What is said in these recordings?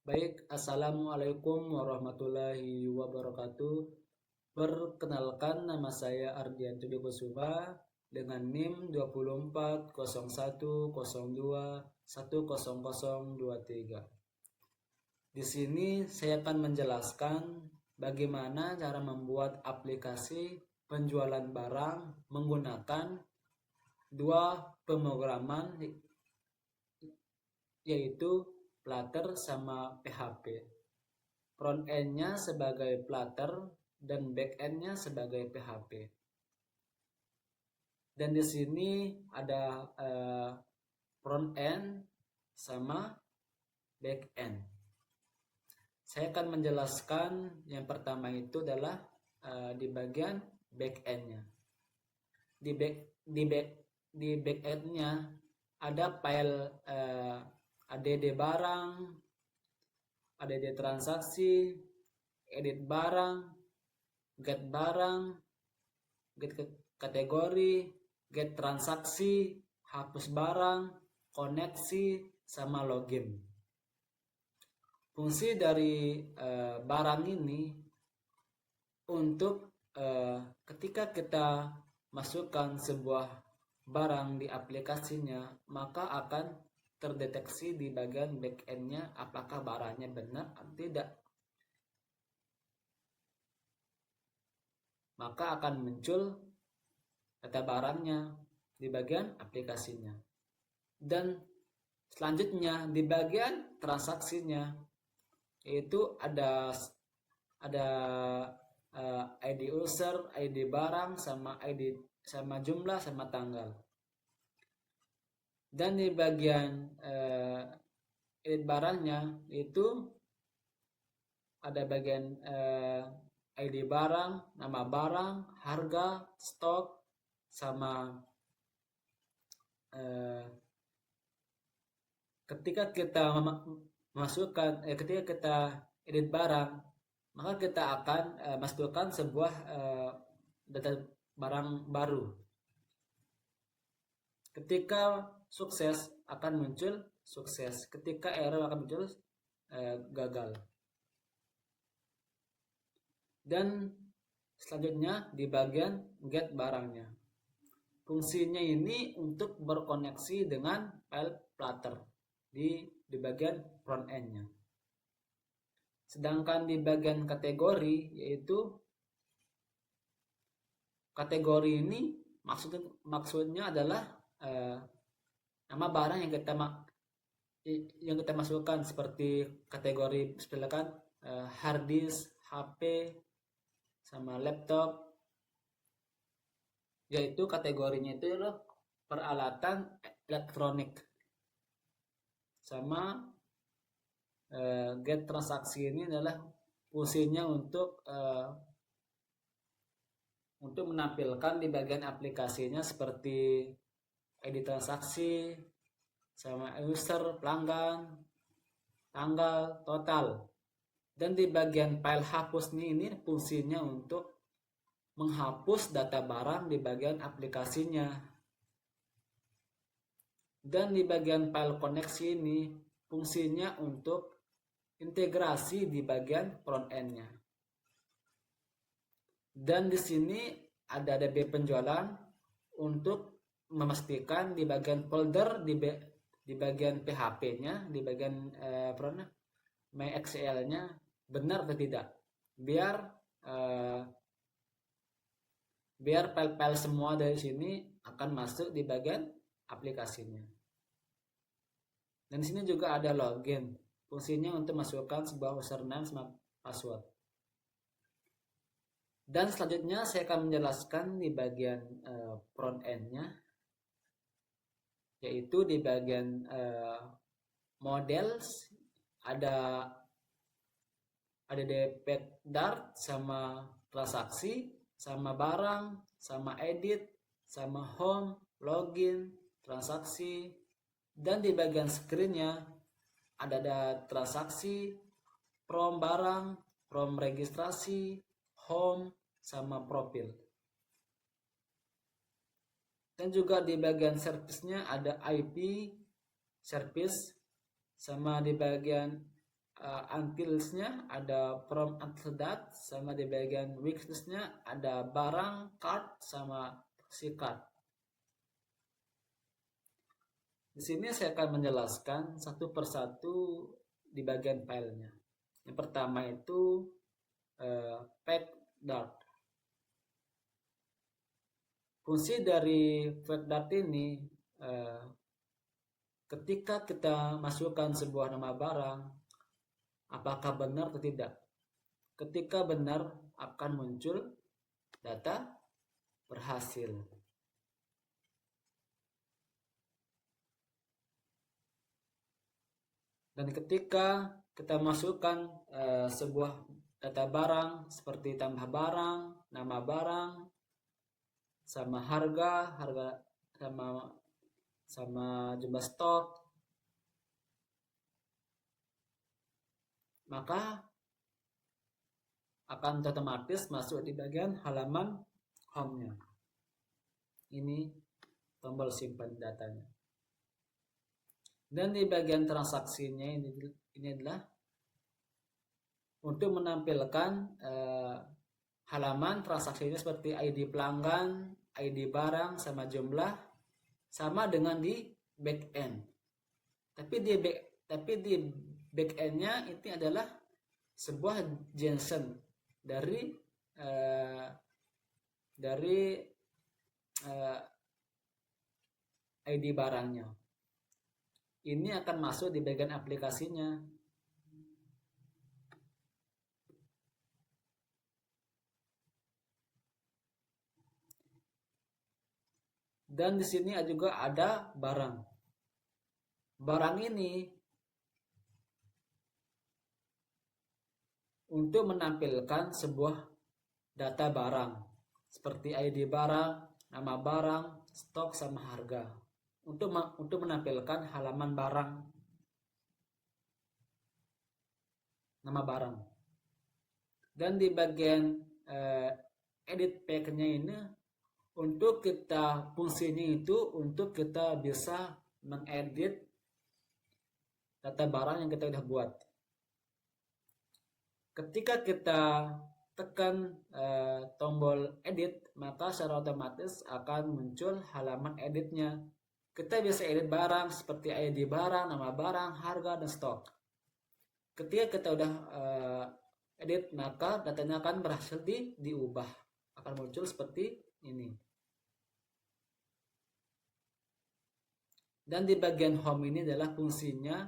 Baik, Assalamualaikum warahmatullahi wabarakatuh. Perkenalkan, nama saya Ardian Tudi Kusuma dengan NIM 240102100023. Di sini saya akan menjelaskan bagaimana cara membuat aplikasi penjualan barang menggunakan dua pemrograman, yaitu Flutter sama PHP. Front end-nya sebagai Flutter dan back end-nya sebagai PHP. Dan di sini ada front end sama back end. Saya akan menjelaskan yang pertama itu adalah di bagian back end-nya. Di back end-nya ada file add barang, add transaksi, edit barang, get kategori, get transaksi, hapus barang, koneksi, sama login. Fungsi dari barang ini untuk ketika kita masukkan sebuah barang di aplikasinya, maka akan terdeteksi di bagian back end-nya apakah barangnya benar atau tidak. Maka akan muncul data barangnya di bagian aplikasinya. Dan selanjutnya di bagian transaksinya, yaitu ada ID user, ID barang, sama jumlah, sama tanggal. Dan di bagian edit barangnya itu ada bagian ID barang, nama barang, harga, stok, sama ketika kita masukkan ketika kita edit barang, maka kita akan masukkan sebuah data barang baru. Ketika sukses akan muncul sukses, ketika error akan muncul gagal. Dan selanjutnya di bagian get barangnya, fungsinya ini untuk berkoneksi dengan file Flutter di bagian front end-nya. Sedangkan di bagian kategori, yaitu kategori ini maksudnya adalah nama barang yang kita masukkan, seperti kategori misalkan hard disk, HP, sama laptop, yaitu kategorinya itu adalah peralatan elektronik. Sama get transaksi ini adalah fungsinya untuk menampilkan di bagian aplikasinya seperti ID transaksi, sama user, pelanggan, tanggal, total. Dan di bagian file hapus ini fungsinya untuk menghapus data barang di bagian aplikasinya. Dan di bagian file koneksi ini fungsinya untuk integrasi di bagian front end-nya. Dan di sini ada DB penjualan untuk memastikan di bagian folder di bagian PHP-nya, di bagian MySQL-nya benar atau tidak, biar file-file semua dari sini akan masuk di bagian aplikasinya. Dan di sini juga ada login, fungsinya untuk masukkan sebuah username sama password. Dan selanjutnya saya akan menjelaskan di bagian front end-nya, yaitu di bagian models ada DP Dart, sama transaksi, sama barang, sama edit, sama home, login, transaksi. Dan di bagian screen-nya ada transaksi, from barang, from registrasi, home, sama profil. Dan juga di bagian service-nya ada IP service, sama di bagian untilsnya, ada from until that, sama di bagian weaknessnya ada barang, card, sama si card. Di sini saya akan menjelaskan satu persatu di bagian filenya. Yang pertama itu fact dart. Fungsi dari fact dart ini ketika kita masukkan sebuah nama barang, apakah benar atau tidak. Ketika benar akan muncul data berhasil. Dan ketika kita masukkan sebuah data barang seperti tambah barang, nama barang, sama harga sama jumlah stok, maka akan otomatis masuk di bagian halaman home-nya. Ini tombol simpan datanya. Dan di bagian transaksinya ini adalah untuk menampilkan halaman transaksinya seperti ID pelanggan, ID barang, sama jumlah, sama dengan di back end. Tapi di back end-nya itu adalah sebuah JSON dari ID barangnya. Ini akan masuk di bagian aplikasinya. Dan di sini juga ada barang. Barang ini untuk menampilkan sebuah data barang seperti ID barang, nama barang, stok, sama harga. Untuk menampilkan halaman barang, nama barang. Dan di bagian edit pack-nya ini untuk kita fungsinya itu untuk kita bisa mengedit data barang yang kita sudah buat. Ketika kita tekan tombol edit, maka secara otomatis akan muncul halaman editnya. Kita bisa edit barang seperti ID barang, nama barang, harga, dan stok. Ketika kita udah edit, maka datanya akan berhasil diubah. Akan muncul seperti ini. Dan di bagian home ini adalah fungsinya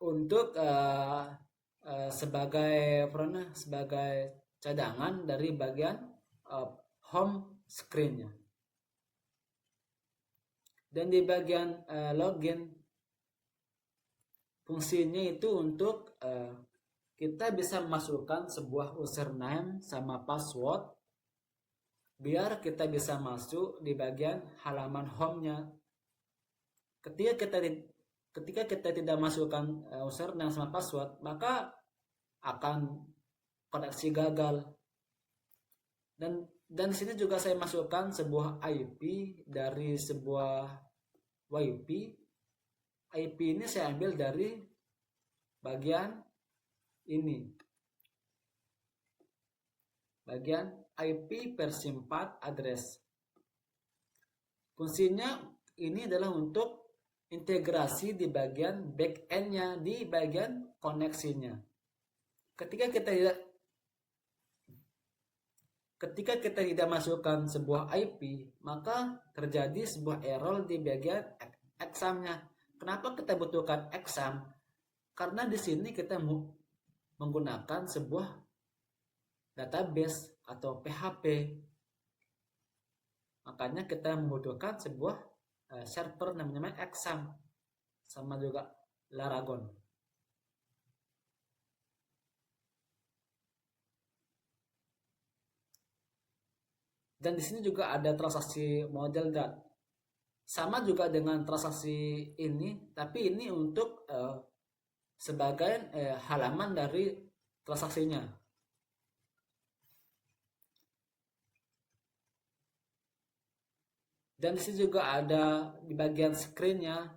untuk sebagai cadangan dari bagian home screen-nya. Dan di bagian login, fungsinya itu untuk kita bisa masukkan sebuah username sama password biar kita bisa masuk di bagian halaman home-nya. Ketika kita tidak masukkan username sama password, maka akan koneksi gagal. Dan di sini juga saya masukkan sebuah IP dari sebuah WiFi. IP ini saya ambil dari bagian ini. Bagian IP versi 4 address. Fungsinya ini adalah untuk integrasi di bagian back end-nya, di bagian koneksinya. Ketika kita tidak masukkan sebuah IP, maka terjadi sebuah error di bagian exam-nya. Kenapa kita butuhkan exam? Karena di sini kita menggunakan sebuah database atau PHP. Makanya kita membutuhkan sebuah server namanya exam, sama juga Laragon. Dan di sini juga ada transaksi model dat. Sama juga dengan transaksi ini, tapi ini untuk sebagai halaman dari transaksinya. Dan di sini juga ada di bagian screen-nya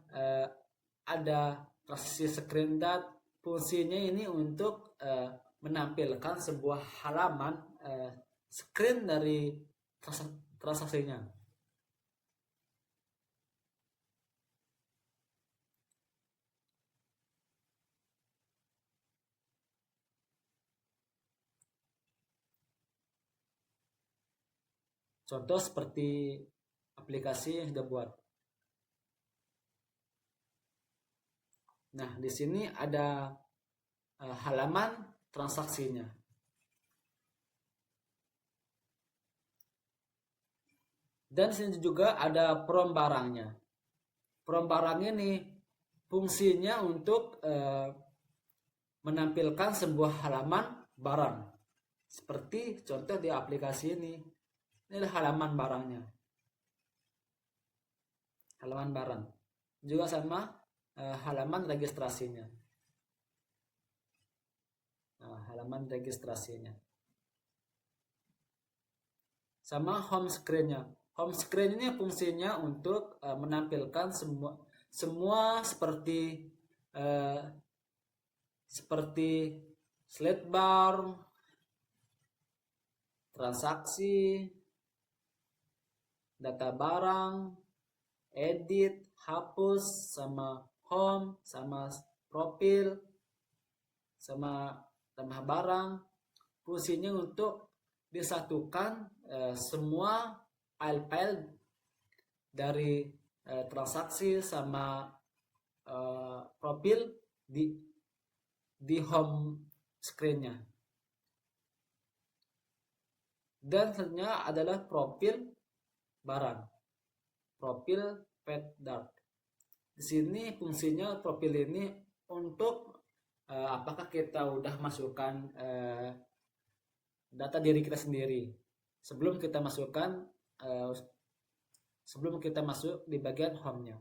ada transaksi screen dat, fungsinya ini untuk menampilkan sebuah halaman screen dari transaksinya. Contoh seperti aplikasi yang sudah buat. Nah, di sini ada halaman transaksinya. Dan di sini juga ada from barangnya. From barang ini fungsinya untuk menampilkan sebuah halaman barang. Seperti contoh di aplikasi ini. Ini adalah halaman barangnya. Halaman barang. Juga sama halaman registrasinya. Nah, halaman registrasinya. Sama home screen-nya. Home screen ini fungsinya untuk menampilkan semua seperti slide bar, transaksi, data barang, edit, hapus, sama home, sama profil, sama tambah barang. Fungsinya untuk disatukan semua file-file dari transaksi sama profil di home screen-nya. Dan selanjutnya adalah profil barang, profil PetDart. Di sini fungsinya profil ini untuk apakah kita udah masukkan data diri kita sendiri sebelum kita masukkan sebelum kita masuk di bagian home-nya.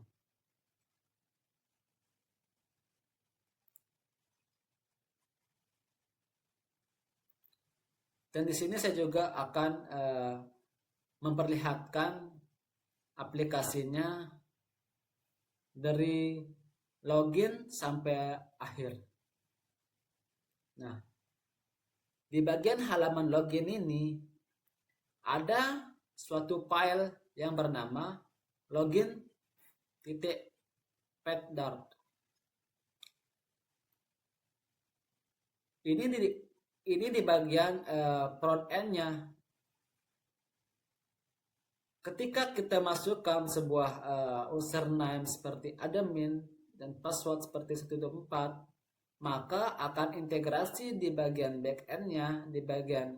Dan di sini saya juga akan memperlihatkan aplikasinya dari login sampai akhir. Nah, di bagian halaman login ini ada suatu file yang bernama login.petDart. Ini di bagian front end-nya. Ketika kita masukkan sebuah username seperti admin dan password seperti 124, maka akan integrasi di bagian backend-nya di bagian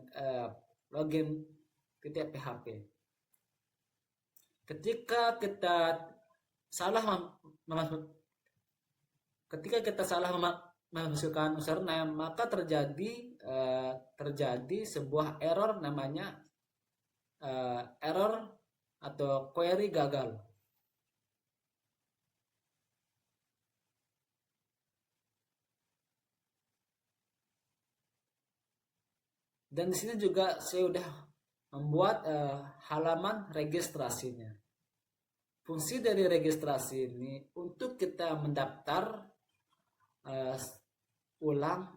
login.php. Ketika kita salah memasukkan username, maka terjadi sebuah error namanya error atau query gagal. Dan di sini juga saya sudah membuat halaman registrasinya. Fungsi dari registrasi ini untuk kita mendaftar ulang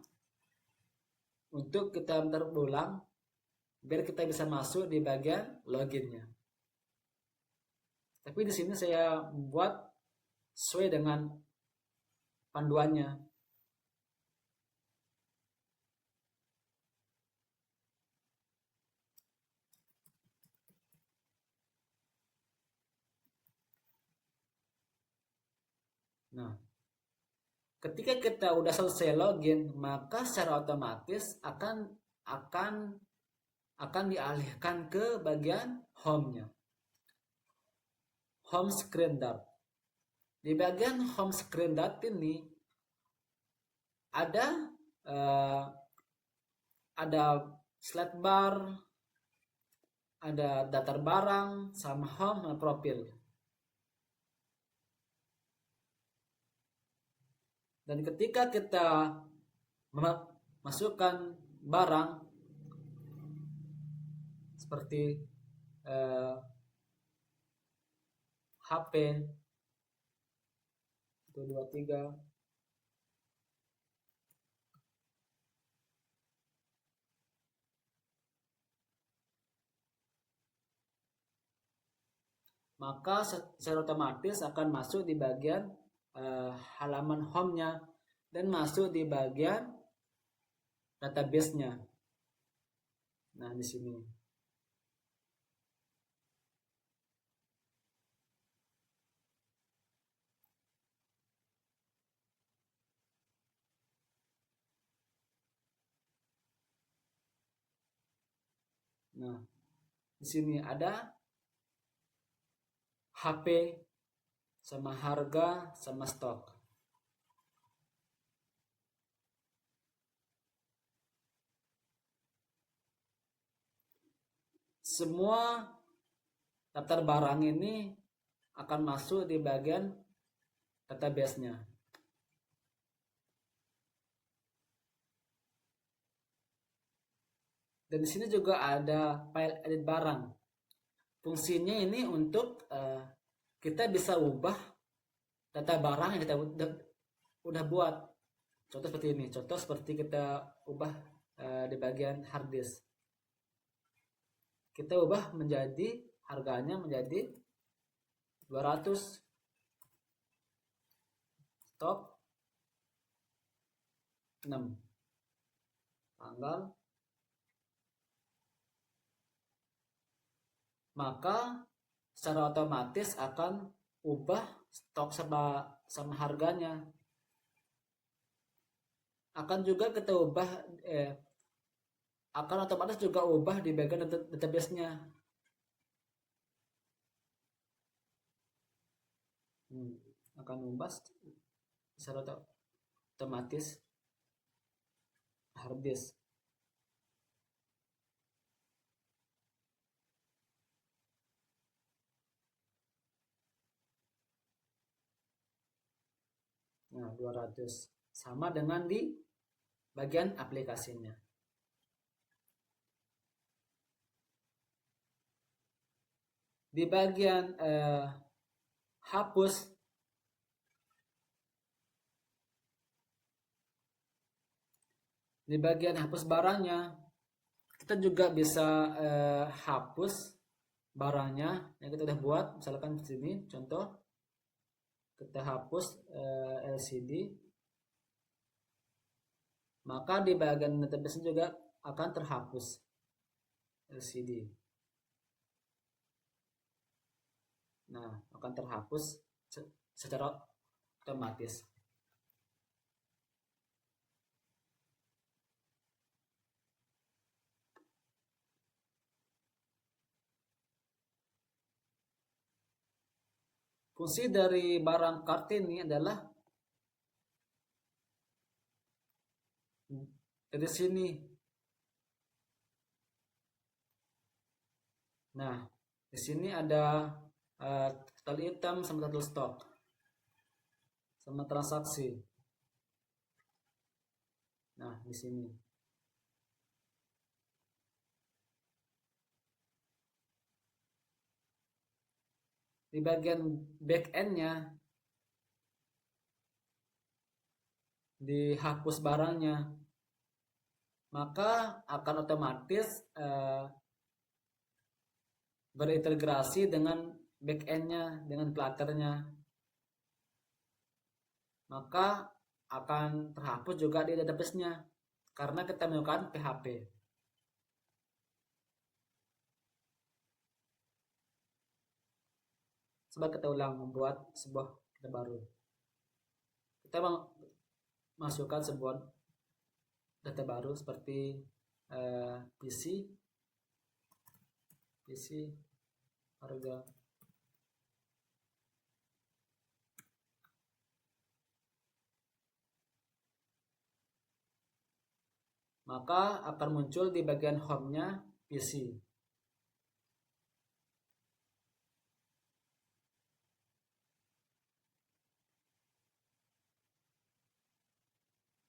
biar kita bisa masuk di bagian loginnya. Tapi di sini saya membuat sesuai dengan panduannya. Nah, ketika kita udah selesai login, maka secara otomatis akan dialihkan ke bagian home-nya. Home screen dart. Di bagian home screen dart ini ada slide bar, ada daftar barang, sama home dan profil. Dan ketika kita masukkan barang seperti HP 123, maka secara otomatis akan masuk di bagian halaman home-nya dan masuk di bagian database-nya. Nah, di sini. Nah, di sini ada HP sama harga sama stok. Semua daftar barang ini akan masuk di bagian database-nya. Dan di sini juga ada file edit barang. Fungsinya ini untuk kita bisa ubah data barang yang kita udah buat. Contoh seperti ini. Contoh seperti kita ubah di bagian hard disk. Kita ubah menjadi harganya menjadi 200, stok 6, tanggal, maka secara otomatis akan ubah stok sama harganya. Akan juga kita ubah akan otomatis juga ubah di bagian database-nya. Akan ubah secara otomatis hard disk. Nah, 200 sama dengan di bagian aplikasinya. Di bagian hapus, di bagian hapus barangnya, kita juga bisa hapus barangnya yang kita udah buat. Misalkan di sini contoh, kita hapus LCD, maka di bagian database juga akan terhapus LCD. Nah, akan terhapus secara otomatis. Fungsi dari barang Kartini adalah dari sini. Nah, di sini ada total item sama total stok sama transaksi. Nah, di sini. Di bagian back end-nya dihapus barangnya, maka akan otomatis berintegrasi dengan back end-nya, dengan clutter-nya. Maka akan terhapus juga di database-nya karena kita melakukan PHP. Coba kita ulang membuat sebuah data baru. Kita masukkan sebuah data baru seperti PC harga, maka akan muncul di bagian home-nya PC.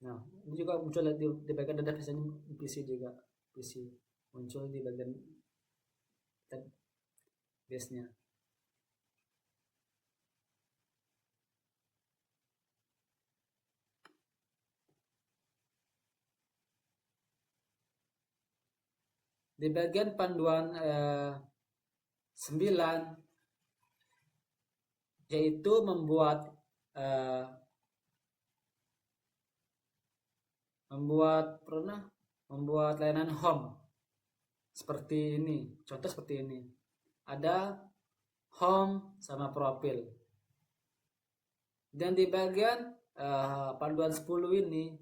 Nah, ini juga muncul di bagian database PC juga. PC muncul di bagian database-nya. Di bagian panduan 9 yaitu membuat layanan home seperti ini. Contoh seperti ini. Ada home sama profil. Dan di bagian panduan 10 ini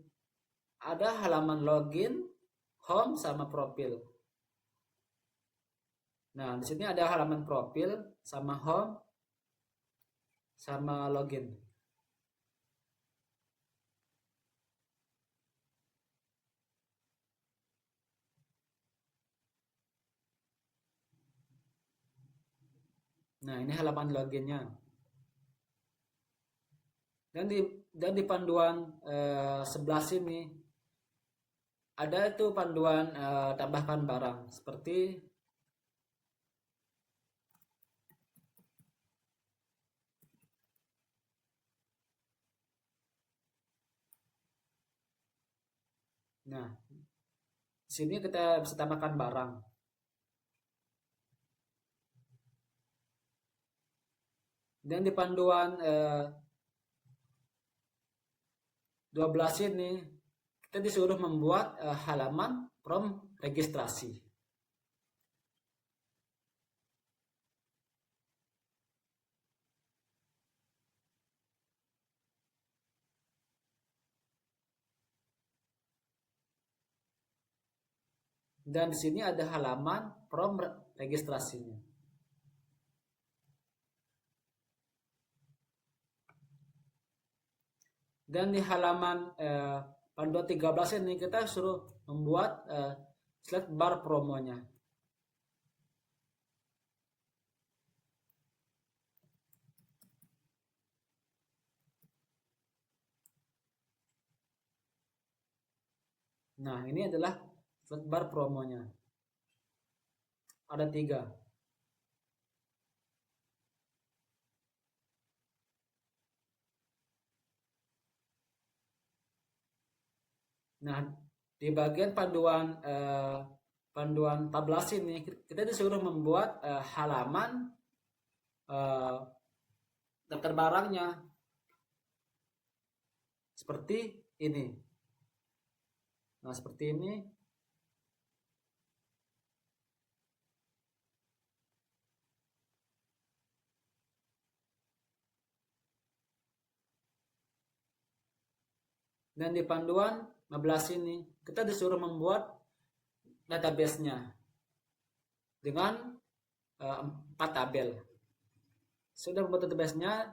ada halaman login, home sama profil. Nah, di sini ada halaman profil sama home sama login. Nah, ini halaman loginnya. Dan di panduan 11 ini ada itu panduan tambahkan barang seperti nah, di sini kita bisa tambahkan barang. Dan di panduan 12 ini kita disuruh membuat halaman form registrasi. Dan di sini ada halaman form registrasinya. Dan di halaman panduan 13 ini kita suruh membuat slide bar promonya. Nah, ini adalah slide bar promonya. Ada 3. Nah, di bagian panduan 14 ini kita disuruh membuat halaman daftar barangnya seperti ini. Nah, seperti ini. Dan di panduan 15 ini kita disuruh membuat database-nya dengan 4 tabel. Sudah membuat database-nya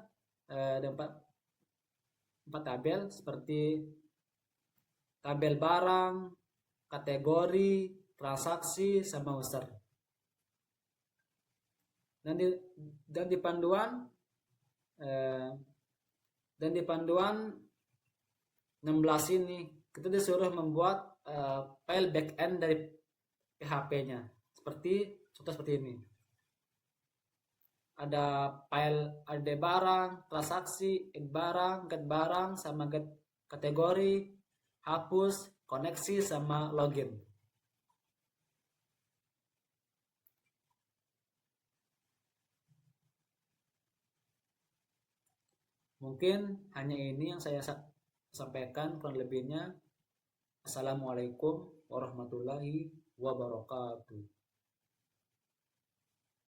ada 4 tabel seperti tabel barang, kategori, transaksi, sama user. Dan di panduan 16 ini kita disuruh membuat file backend dari PHP-nya. Contoh seperti ini. Ada file ID barang, transaksi, add barang, get barang, sama get kategori, hapus, koneksi, sama login. Mungkin hanya ini yang saya sampaikan, kurang lebihnya. Assalamualaikum warahmatullahi wabarakatuh.